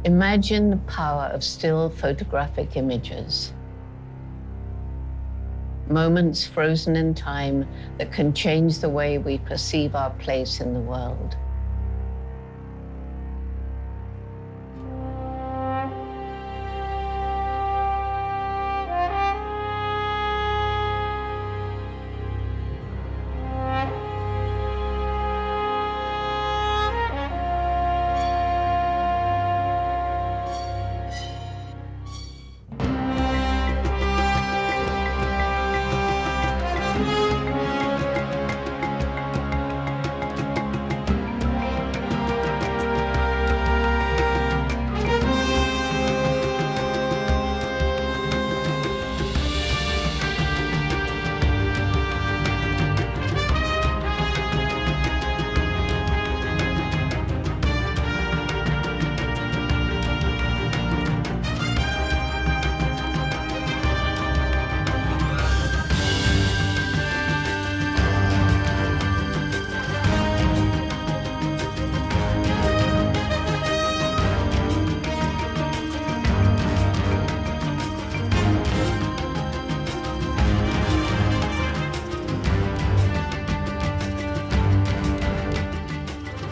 Imagine the power of still photographic images. Moments frozen in time that can change the way we perceive our place in the world.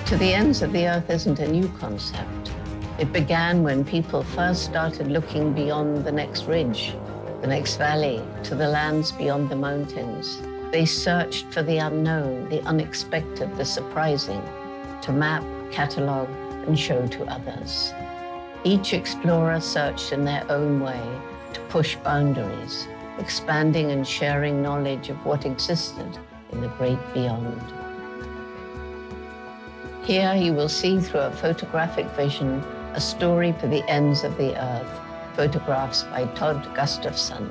To the ends of the earth isn't a new concept. It began when people first started looking beyond the next ridge, the next valley, to the lands beyond the mountains. They searched for the unknown, the unexpected, the surprising, to map, catalog, and show to others. Each explorer searched in their own way to push boundaries, expanding and sharing knowledge of what existed in the great beyond. Here you will see through a photographic vision a story for the ends of the earth, photographs by Todd Gustafson,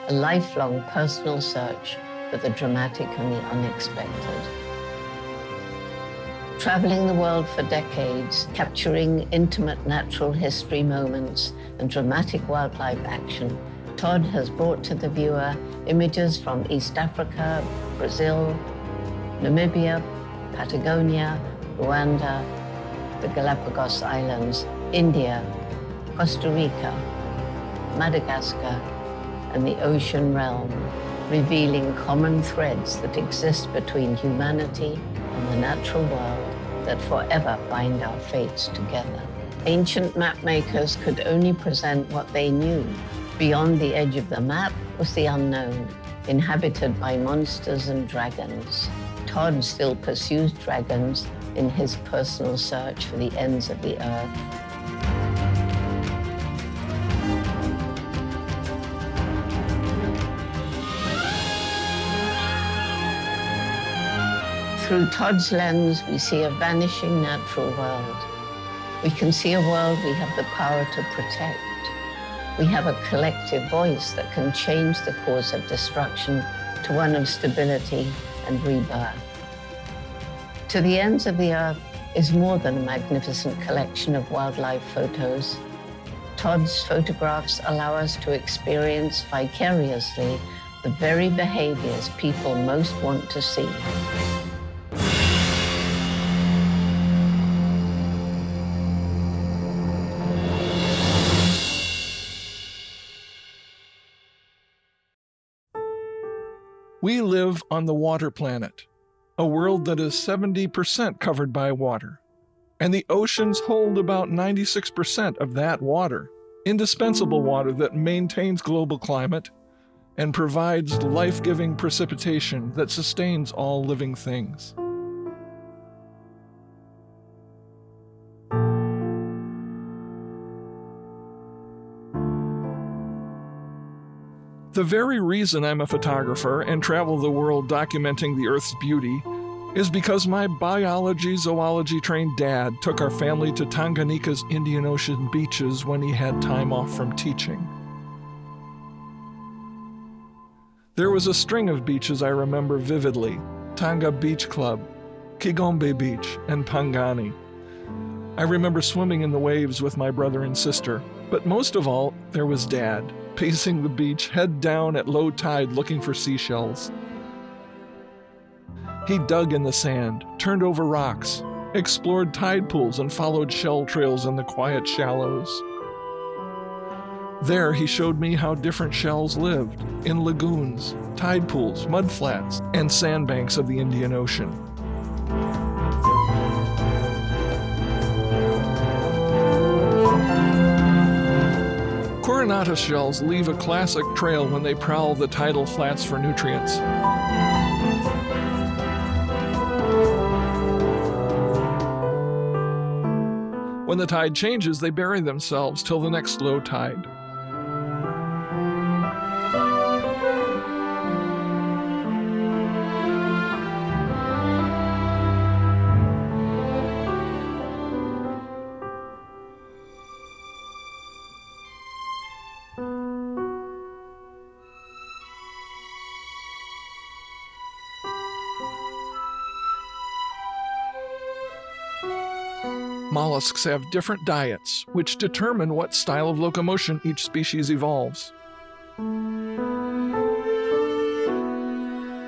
a lifelong personal search for the dramatic and the unexpected. Traveling the world for decades, capturing intimate natural history moments and dramatic wildlife action, Todd has brought to the viewer images from East Africa, Brazil, Namibia, Patagonia, Rwanda, the Galapagos Islands, India, Costa Rica, Madagascar, and the ocean realm, revealing common threads that exist between humanity and the natural world that forever bind our fates together. Ancient map makers could only present what they knew. Beyond the edge of the map was the unknown, inhabited by monsters and dragons. Todd still pursues dragons in his personal search for the ends of the earth. Through Todd's lens, we see a vanishing natural world. We can see a world we have the power to protect. We have a collective voice that can change the course of destruction to one of stability and rebirth. To the Ends of the Earth is more than a magnificent collection of wildlife photos. Todd's photographs allow us to experience vicariously the very behaviors people most want to see. We live on the water planet, a world that is 70% covered by water. And the oceans hold about 96% of that water, indispensable water that maintains global climate and provides life-giving precipitation that sustains all living things. The very reason I'm a photographer and travel the world documenting the Earth's beauty is because my biology-zoology-trained dad took our family to Tanganyika's Indian Ocean beaches when he had time off from teaching. There was a string of beaches I remember vividly: Tanga Beach Club, Kigombe Beach, and Pangani. I remember swimming in the waves with my brother and sister, but most of all, there was Dad, pacing the beach, head down at low tide looking for seashells. He dug in the sand, turned over rocks, explored tide pools, and followed shell trails in the quiet shallows. There, he showed me how different shells lived in lagoons, tide pools, mudflats, and sandbanks of the Indian Ocean. Coronata shells leave a classic trail when they prowl the tidal flats for nutrients. When the tide changes, they bury themselves till the next low tide. Mollusks have different diets, which determine what style of locomotion each species evolves.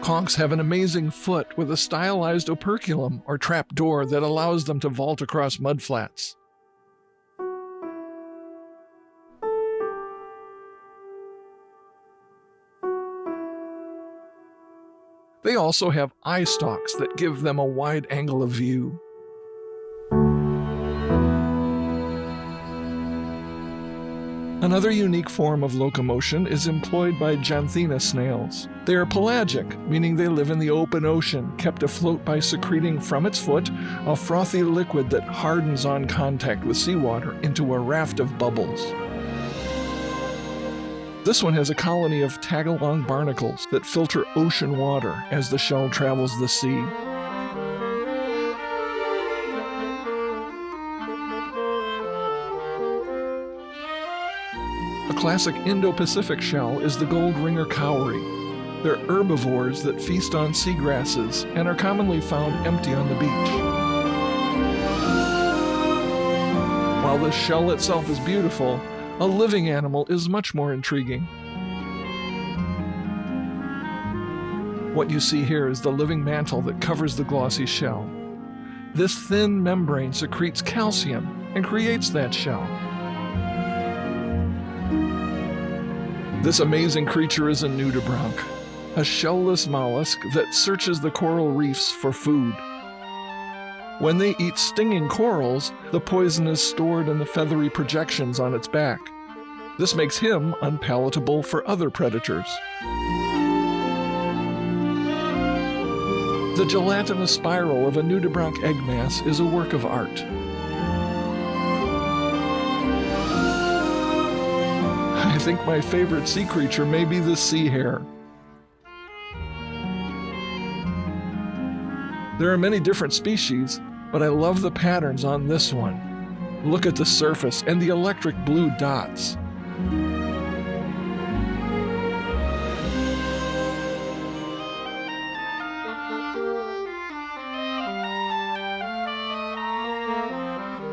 Conchs have an amazing foot with a stylized operculum or trap door that allows them to vault across mudflats. They also have eye stalks that give them a wide angle of view. Another unique form of locomotion is employed by Janthena snails. They are pelagic, meaning they live in the open ocean, kept afloat by secreting from its foot a frothy liquid that hardens on contact with seawater into a raft of bubbles. This one has a colony of tag-along barnacles that filter ocean water as the shell travels the sea. A classic Indo-Pacific shell is the gold ringer cowrie. They're herbivores that feast on seagrasses and are commonly found empty on the beach. While the shell itself is beautiful, a living animal is much more intriguing. What you see here is the living mantle that covers the glossy shell. This thin membrane secretes calcium and creates that shell. This amazing creature is a nudibranch, a shellless mollusk that searches the coral reefs for food. When they eat stinging corals, the poison is stored in the feathery projections on its back. This makes him unpalatable for other predators. The gelatinous spiral of a nudibranch egg mass is a work of art. I think my favorite sea creature may be the sea hare. There are many different species, but I love the patterns on this one. Look at the surface and the electric blue dots.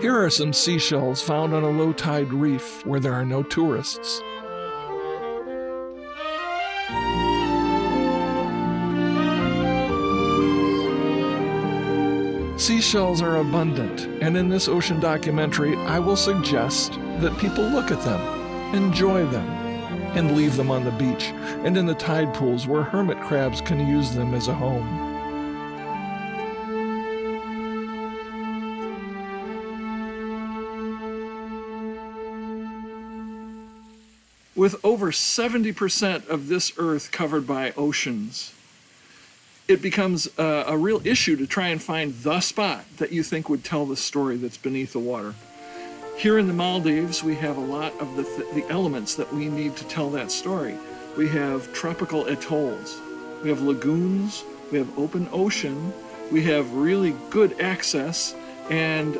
Here are some seashells found on a low-tide reef where there are no tourists. Seashells are abundant, and in this ocean documentary, I will suggest that people look at them, enjoy them, and leave them on the beach and in the tide pools where hermit crabs can use them as a home. With over 70% of this Earth covered by oceans, it becomes a real issue to try and find the spot that you think would tell the story that's beneath the water. Here in the Maldives, we have a lot of the elements that we need to tell that story. We have tropical atolls, we have lagoons, we have open ocean, we have really good access, and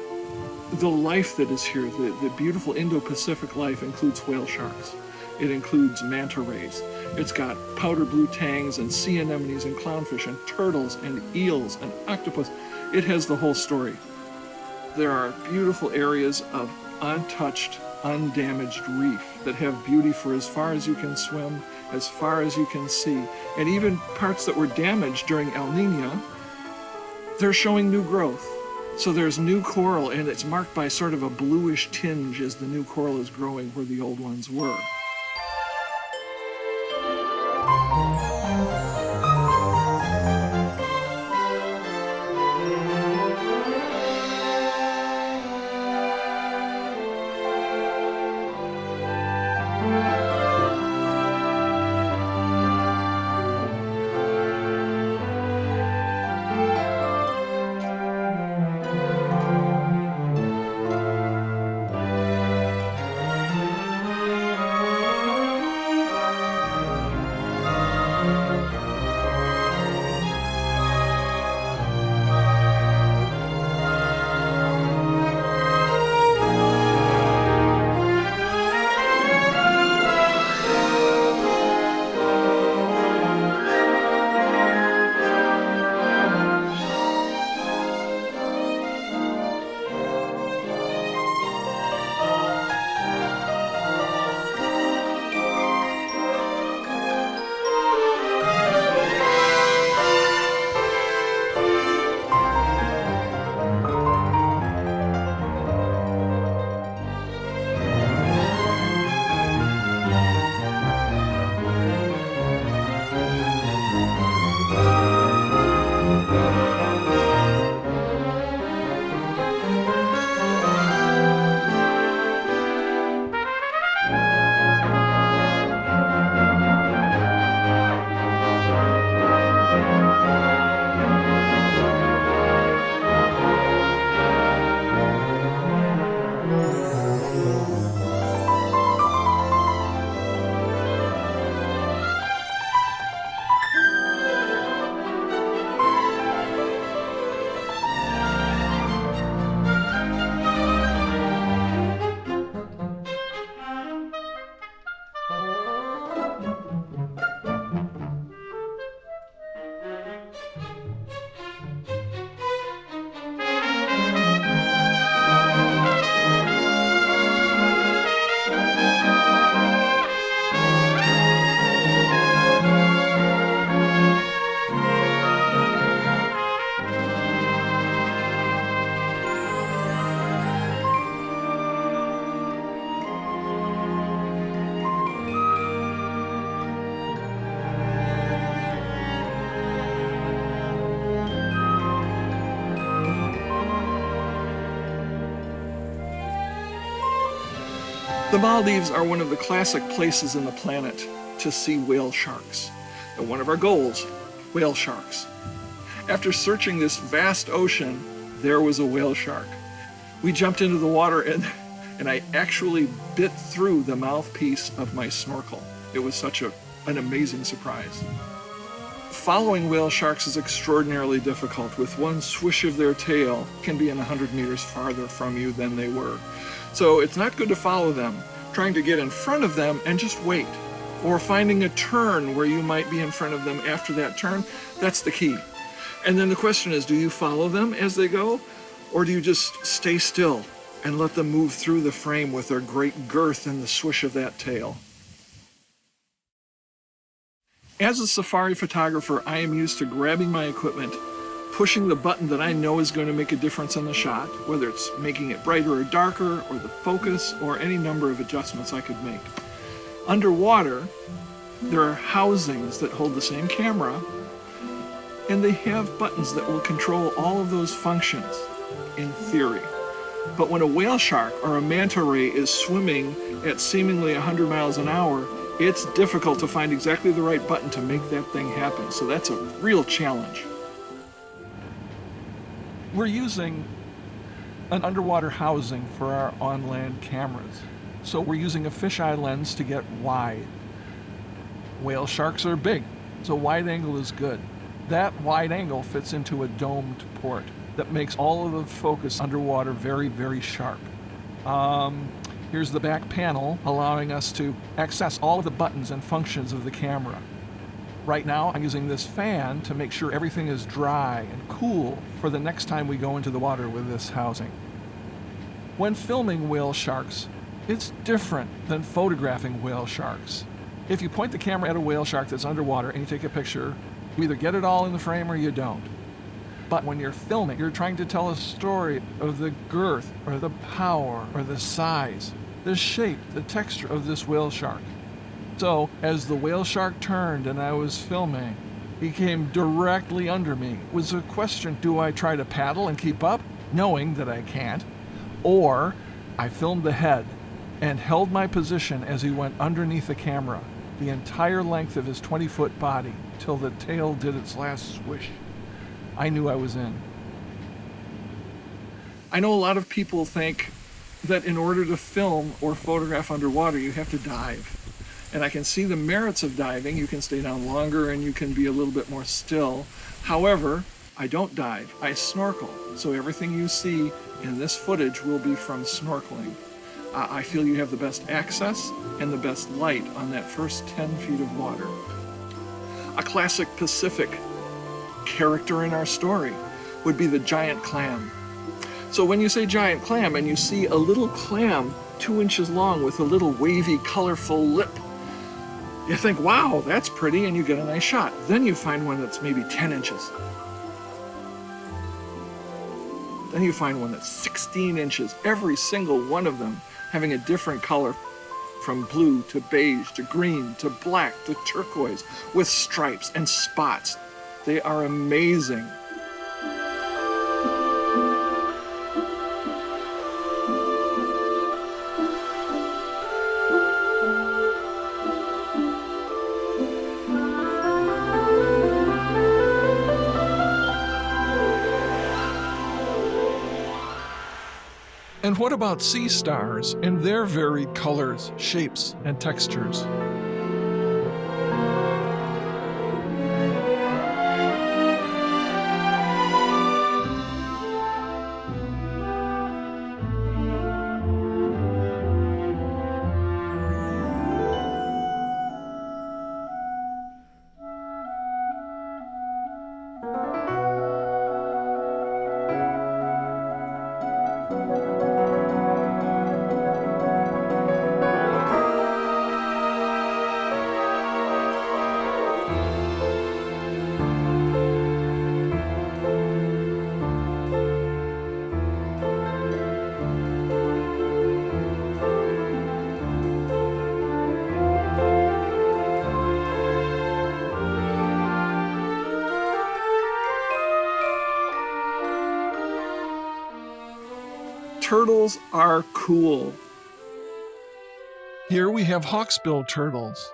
the life that is here, the beautiful Indo-Pacific life includes whale sharks. It includes manta rays. It's got powder blue tangs and sea anemones and clownfish and turtles and eels and octopus. It has the whole story. There are beautiful areas of untouched, undamaged reef that have beauty for as far as you can swim, as far as you can see. And even parts that were damaged during El Nino, they're showing new growth. So there's new coral, and it's marked by sort of a bluish tinge as the new coral is growing where the old ones were. The Maldives are one of the classic places in the planet to see whale sharks. And one of our goals, whale sharks. After searching this vast ocean, there was a whale shark. We jumped into the water and I actually bit through the mouthpiece of my snorkel. It was such an amazing surprise. Following whale sharks is extraordinarily difficult. With one swish of their tail, can be 100 meters farther from you than they were. So it's not good to follow them. Trying to get in front of them and just wait. Or finding a turn where you might be in front of them after that turn, that's the key. And then the question is, do you follow them as they go? Or do you just stay still and let them move through the frame with their great girth and the swish of that tail? As a safari photographer, I am used to grabbing my equipment, pushing the button that I know is going to make a difference in the shot, whether it's making it brighter or darker, or the focus, or any number of adjustments I could make. Underwater, there are housings that hold the same camera, and they have buttons that will control all of those functions, in theory. But when a whale shark or a manta ray is swimming at seemingly 100 miles an hour, it's difficult to find exactly the right button to make that thing happen. So that's a real challenge. We're using an underwater housing for our on-land cameras. So we're using a fisheye lens to get wide. Whale sharks are big, so wide angle is good. That wide angle fits into a domed port that makes all of the focus underwater very, very sharp. Here's the back panel allowing us to access all of the buttons and functions of the camera. Right now, I'm using this fan to make sure everything is dry and cool for the next time we go into the water with this housing. When filming whale sharks, it's different than photographing whale sharks. If you point the camera at a whale shark that's underwater and you take a picture, you either get it all in the frame or you don't. But when you're filming, you're trying to tell a story of the girth or the power or the size, the shape, the texture of this whale shark. So as the whale shark turned and I was filming, he came directly under me. It was a question, do I try to paddle and keep up, knowing that I can't? Or I filmed the head and held my position as he went underneath the camera, the entire length of his 20-foot body, till the tail did its last swish. I knew I was in. I know a lot of people think that in order to film or photograph underwater, you have to dive. And I can see the merits of diving. You can stay down longer and you can be a little bit more still. However, I don't dive, I snorkel. So everything you see in this footage will be from snorkeling. I feel you have the best access and the best light on that first 10 feet of water. A classic Pacific character in our story would be the giant clam. So when you say giant clam and you see a little clam 2 inches long with a little wavy, colorful lip, you think, wow, that's pretty, and you get a nice shot. Then you find one that's maybe 10 inches. Then you find one that's 16 inches, every single one of them having a different color, from blue to beige to green to black to turquoise, with stripes and spots. They are amazing. And what about sea stars and their varied colors, shapes, and textures? Turtles are cool. Here we have hawksbill turtles.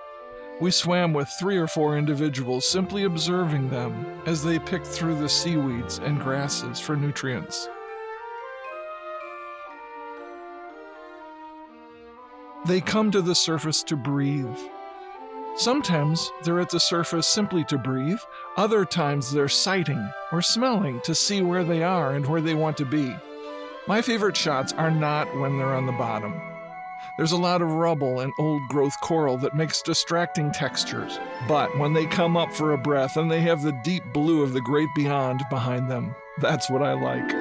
We swam with 3 or 4 individuals, simply observing them as they picked through the seaweeds and grasses for nutrients. They come to the surface to breathe. Sometimes they're at the surface simply to breathe. Other times they're sighting or smelling to see where they are and where they want to be. My favorite shots are not when they're on the bottom. There's a lot of rubble and old-growth coral that makes distracting textures. But when they come up for a breath and they have the deep blue of the great beyond behind them, that's what I like.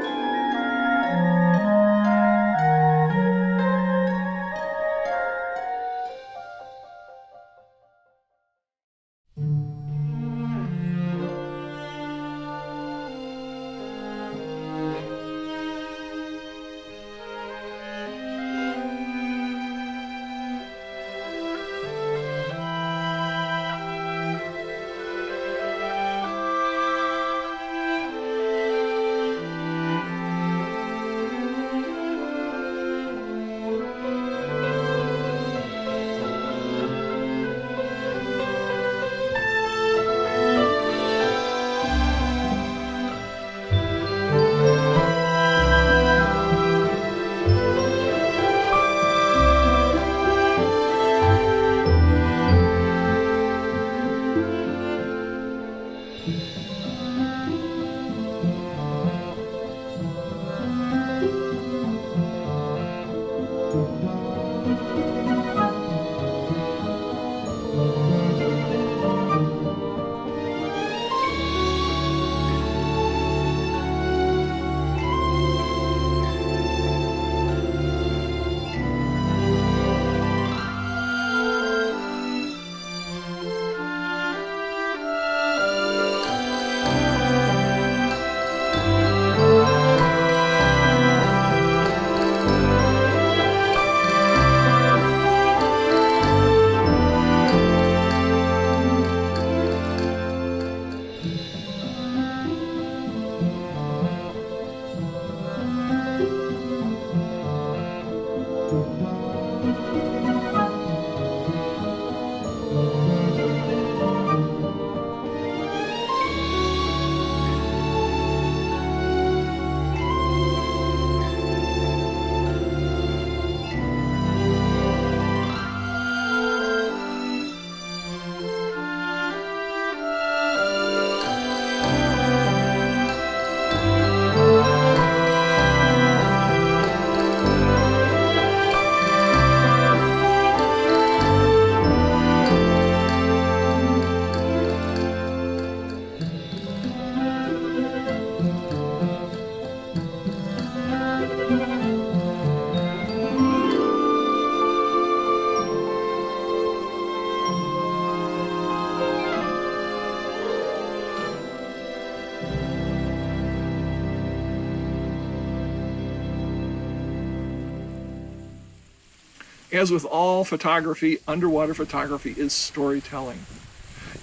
As with all photography, underwater photography is storytelling.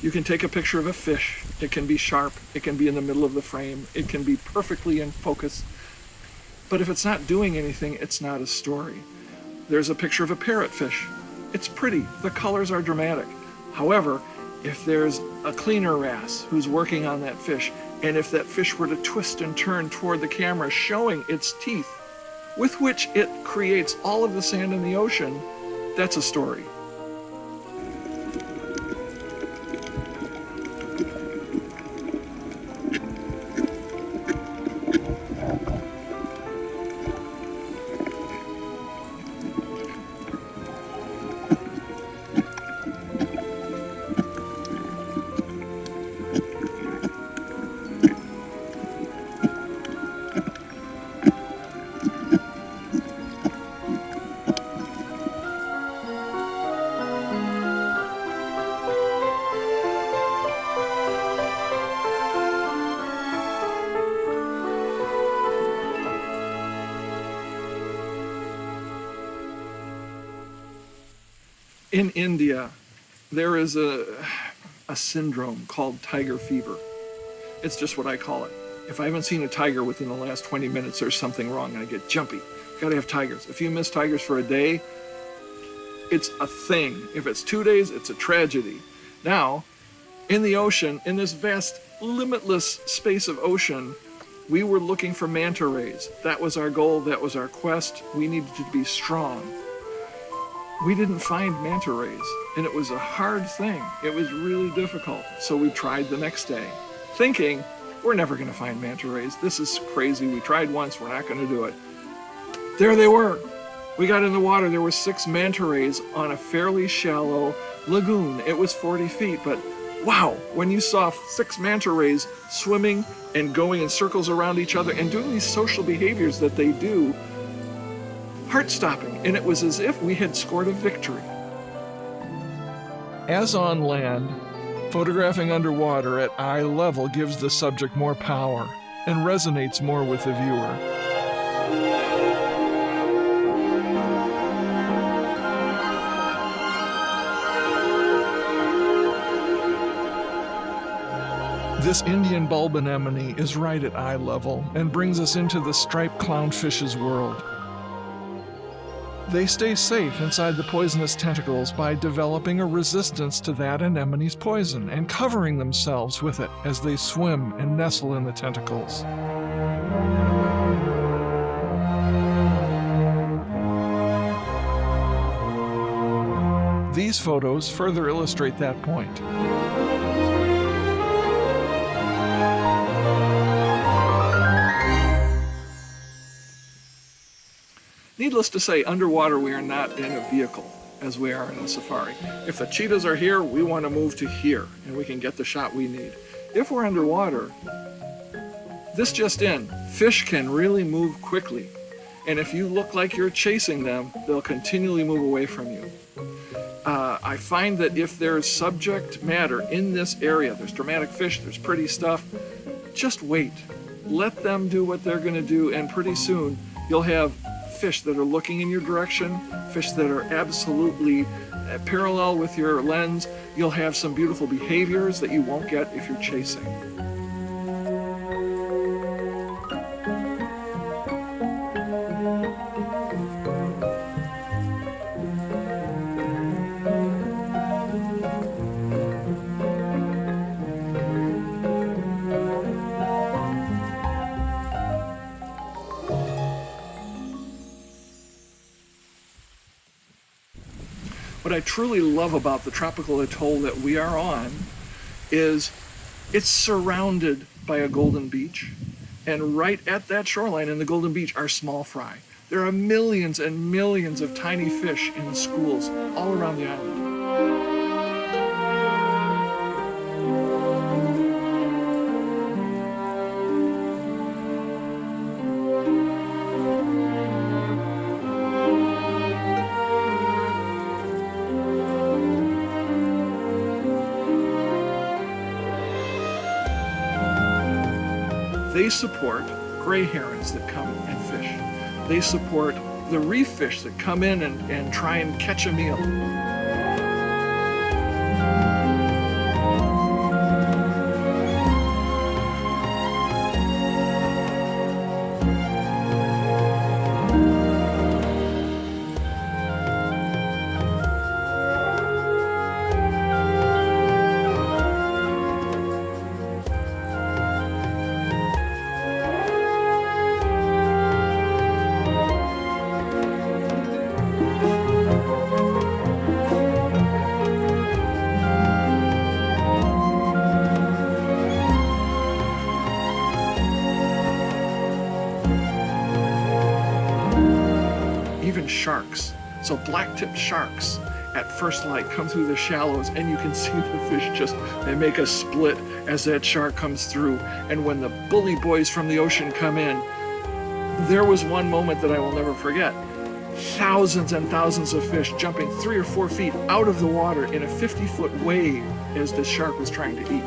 You can take a picture of a fish. It can be sharp. It can be in the middle of the frame. It can be perfectly in focus. But if it's not doing anything, it's not a story. There's a picture of a parrotfish. It's pretty. The colors are dramatic. However, if there's a cleaner wrasse who's working on that fish, and if that fish were to twist and turn toward the camera, showing its teeth, with which it creates all of the sand in the ocean, that's a story. In India, there is a syndrome called tiger fever. It's just what I call it. If I haven't seen a tiger within the last 20 minutes, there's something wrong. I get jumpy. Gotta have tigers. If you miss tigers for a day, it's a thing. If it's 2 days, it's a tragedy. Now, in the ocean, in this vast, limitless space of ocean, we were looking for manta rays. That was our goal. That was our quest. We needed to be strong. We didn't find manta rays, and it was a hard thing. It was really difficult. So we tried the next day, thinking, we're never gonna find manta rays. This is crazy. We tried once, we're not gonna do it. There they were. We got in the water, there were 6 manta rays on a fairly shallow lagoon. It was 40 feet, but wow, when you saw 6 manta rays swimming and going in circles around each other and doing these social behaviors that they do, heart-stopping, and it was as if we had scored a victory. As on land, photographing underwater at eye level gives the subject more power and resonates more with the viewer. This Indian bulb anemone is right at eye level and brings us into the striped clownfish's world. They stay safe inside the poisonous tentacles by developing a resistance to that anemone's poison and covering themselves with it as they swim and nestle in the tentacles. These photos further illustrate that point. Needless to say, underwater we are not in a vehicle as we are in a safari. If the cheetahs are here, we want to move to here and we can get the shot we need. If we're underwater, this just in, fish can really move quickly. And if you look like you're chasing them, they'll continually move away from you. I find that if there's subject matter in this area, there's dramatic fish, there's pretty stuff, just wait. Let them do what they're going to do, and pretty soon you'll have fish that are looking in your direction, fish that are absolutely parallel with your lens. You'll have some beautiful behaviors that you won't get if you're chasing. What I truly love about the tropical atoll that we are on is it's surrounded by a golden beach. And right at that shoreline in the golden beach are small fry. There are millions and millions of tiny fish in schools all around the island. They support gray herons that come and fish. They support the reef fish that come in and try and catch a meal. Even sharks. So black-tipped sharks at first light come through the shallows, and you can see the fish they make a split as that shark comes through. And when the bully boys from the ocean come in, there was one moment that I will never forget. Thousands and thousands of fish jumping 3 or 4 feet out of the water in a 50-foot wave as the shark was trying to eat.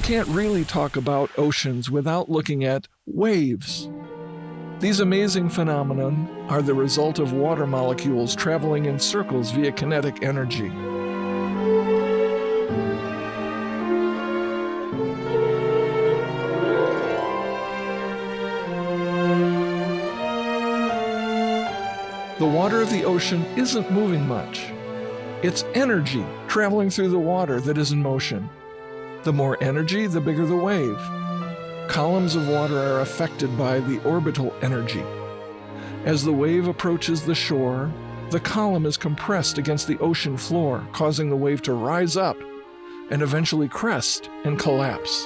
can't really talk about oceans without looking at waves. These amazing phenomena are the result of water molecules traveling in circles via kinetic energy. The water of the ocean isn't moving much. It's energy traveling through the water that is in motion. The more energy, the bigger the wave. Columns of water are affected by the orbital energy. As the wave approaches the shore, the column is compressed against the ocean floor, causing the wave to rise up and eventually crest and collapse.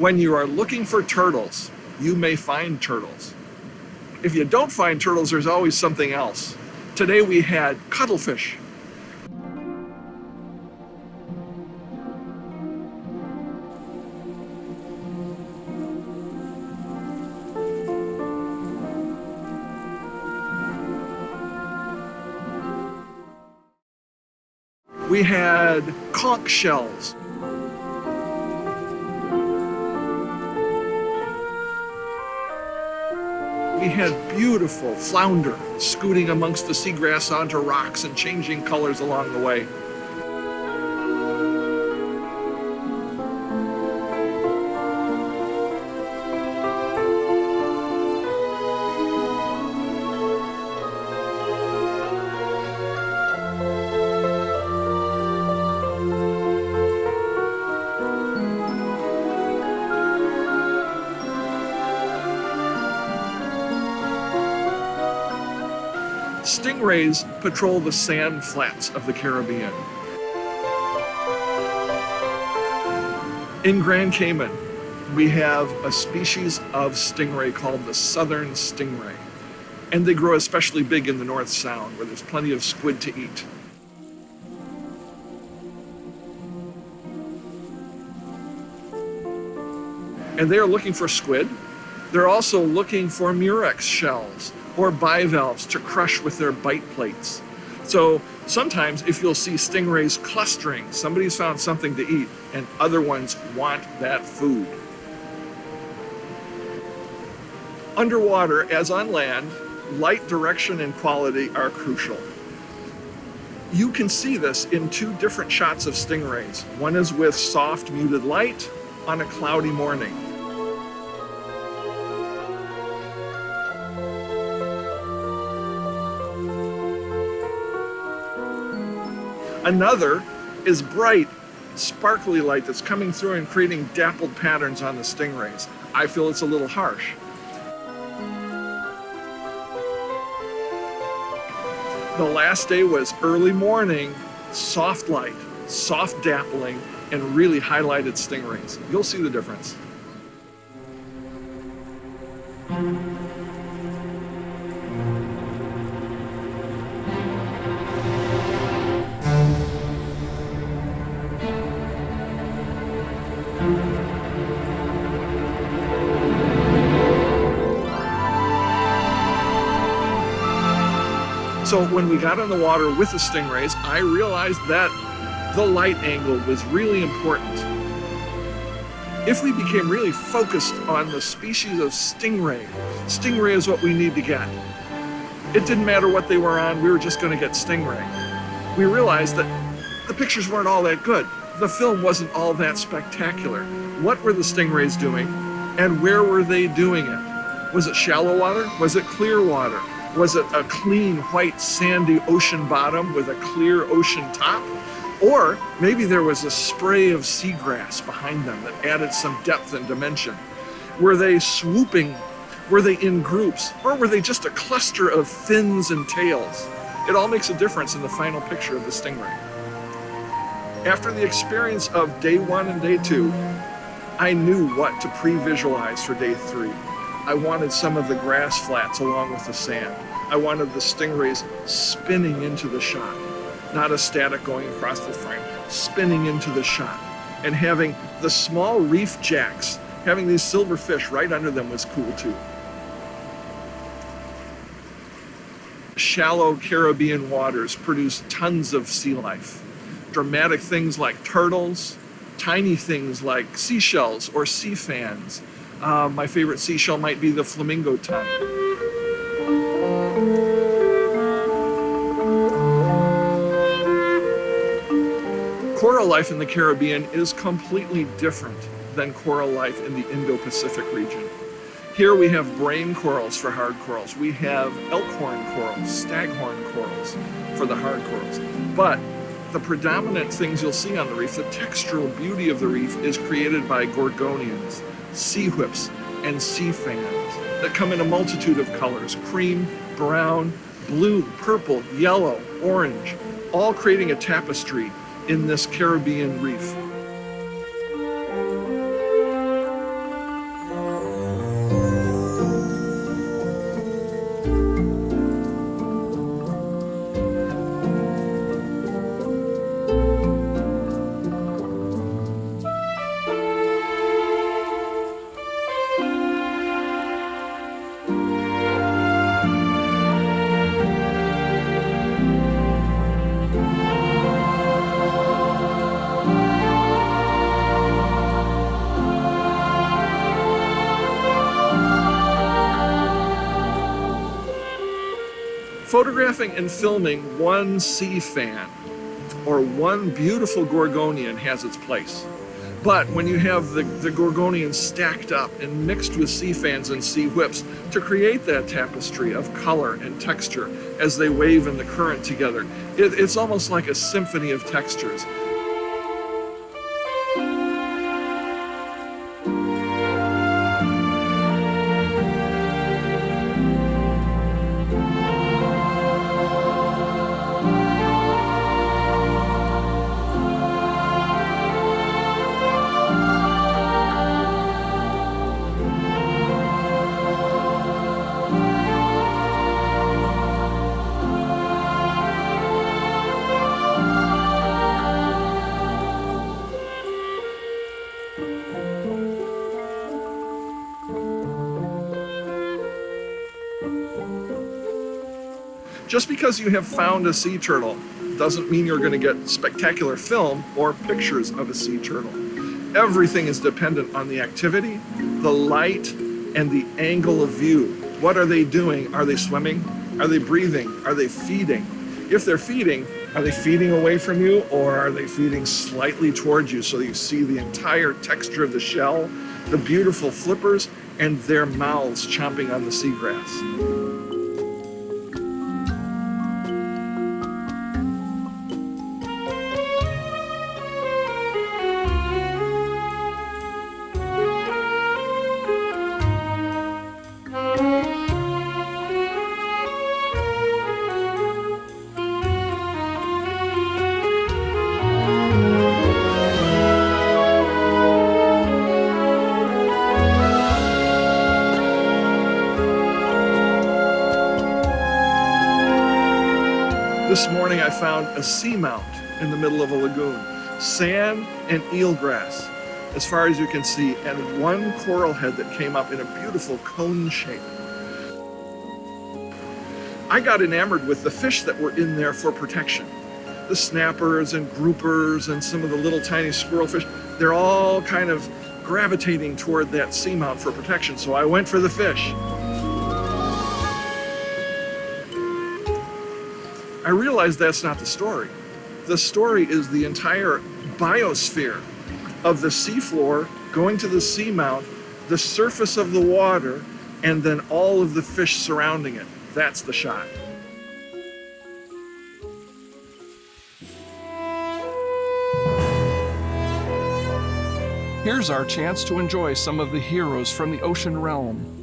When you are looking for turtles, you may find turtles. If you don't find turtles, there's always something else. Today we had cuttlefish. We had conch shells. We had beautiful flounder scooting amongst the seagrass onto rocks and changing colors along the way. Stingrays patrol the sand flats of the Caribbean. In Grand Cayman, we have a species of stingray called the southern stingray. And they grow especially big in the North Sound, where there's plenty of squid to eat. And they are looking for squid. They're also looking for murex shells or bivalves to crush with their bite plates. So sometimes if you'll see stingrays clustering, somebody's found something to eat and other ones want that food. Underwater, as on land, light direction and quality are crucial. You can see this in two different shots of stingrays. One is with soft muted light on a cloudy morning. Another is bright, sparkly light that's coming through and creating dappled patterns on the stingrays. I feel it's a little harsh. The last day was early morning, soft light, soft dappling, and really highlighted stingrays. You'll see the difference. So when we got on the water with the stingrays, I realized that the light angle was really important. If we became really focused on the species of stingray is what we need to get. It didn't matter what they were on, we were just going to get stingray. We realized that the pictures weren't all that good. The film wasn't all that spectacular. What were the stingrays doing, and where were they doing it? Was it shallow water? Was it clear water? Was it a clean, white, sandy ocean bottom with a clear ocean top? Or maybe there was a spray of seagrass behind them that added some depth and dimension. Were they swooping? Were they in groups? Or were they just a cluster of fins and tails? It all makes a difference in the final picture of the stingray. After the experience of day 1 and day 2, I knew what to pre-visualize for day 3. I wanted some of the grass flats along with the sand. I wanted the stingrays spinning into the shot, not a static going across the frame, spinning into the shot. And having the small reef jacks, having these silver fish right under them was cool too. Shallow Caribbean waters produce tons of sea life. Dramatic things like turtles, tiny things like seashells or sea fans. My favorite seashell might be the flamingo tongue. Coral life in the Caribbean is completely different than coral life in the Indo-Pacific region. Here we have brain corals for hard corals. We have elkhorn corals, staghorn corals for the hard corals. But the predominant things you'll see on the reef, the textural beauty of the reef, is created by gorgonians, sea whips, and sea fans that come in a multitude of colors: cream, brown, blue, purple, yellow, orange, all creating a tapestry in this Caribbean reef. Photographing and filming one sea fan or one beautiful gorgonian has its place. But when you have the gorgonians stacked up and mixed with sea fans and sea whips to create that tapestry of color and texture as they wave in the current together, it's almost like a symphony of textures. Just because you have found a sea turtle doesn't mean you're going to get spectacular film or pictures of a sea turtle. Everything is dependent on the activity, the light, and the angle of view. What are they doing? Are they swimming? Are they breathing? Are they feeding? If they're feeding, are they feeding away from you, or are they feeding slightly towards you so that you see the entire texture of the shell, the beautiful flippers, and their mouths chomping on the seagrass? This morning I found a seamount in the middle of a lagoon, sand and eelgrass as far as you can see, and one coral head that came up in a beautiful cone shape. I got enamored with the fish that were in there for protection. The snappers and groupers and some of the little tiny squirrelfish, they're all kind of gravitating toward that seamount for protection, so I went for the fish. I realized that's not the story. The story is the entire biosphere of the seafloor going to the seamount, the surface of the water, and then all of the fish surrounding it. That's the shot. Here's our chance to enjoy some of the heroes from the ocean realm.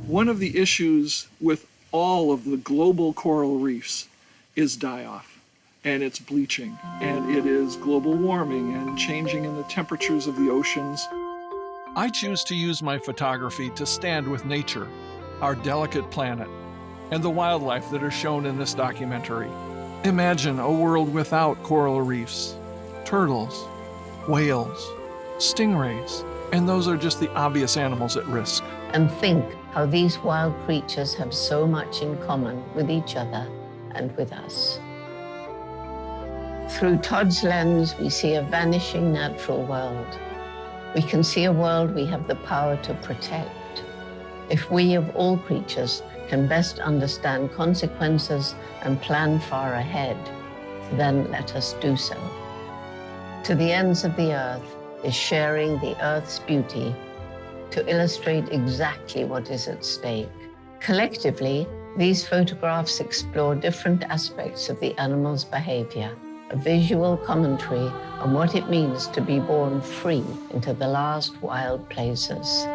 One of the issues with all of the global coral reefs is die-off, and it's bleaching, and it is global warming and changing in the temperatures of the oceans. I choose to use my photography to stand with nature, our delicate planet, and the wildlife that are shown in this documentary. Imagine a world without coral reefs, turtles, whales, stingrays, and those are just the obvious animals at risk. And think how these wild creatures have so much in common with each other and with us. Through Todd's lens, we see a vanishing natural world. We can see a world we have the power to protect. If we, of all creatures, can best understand consequences and plan far ahead, then let us do so. To the ends of the earth is sharing the earth's beauty to illustrate exactly what is at stake. Collectively, these photographs explore different aspects of the animal's behavior, a visual commentary on what it means to be born free into the last wild places.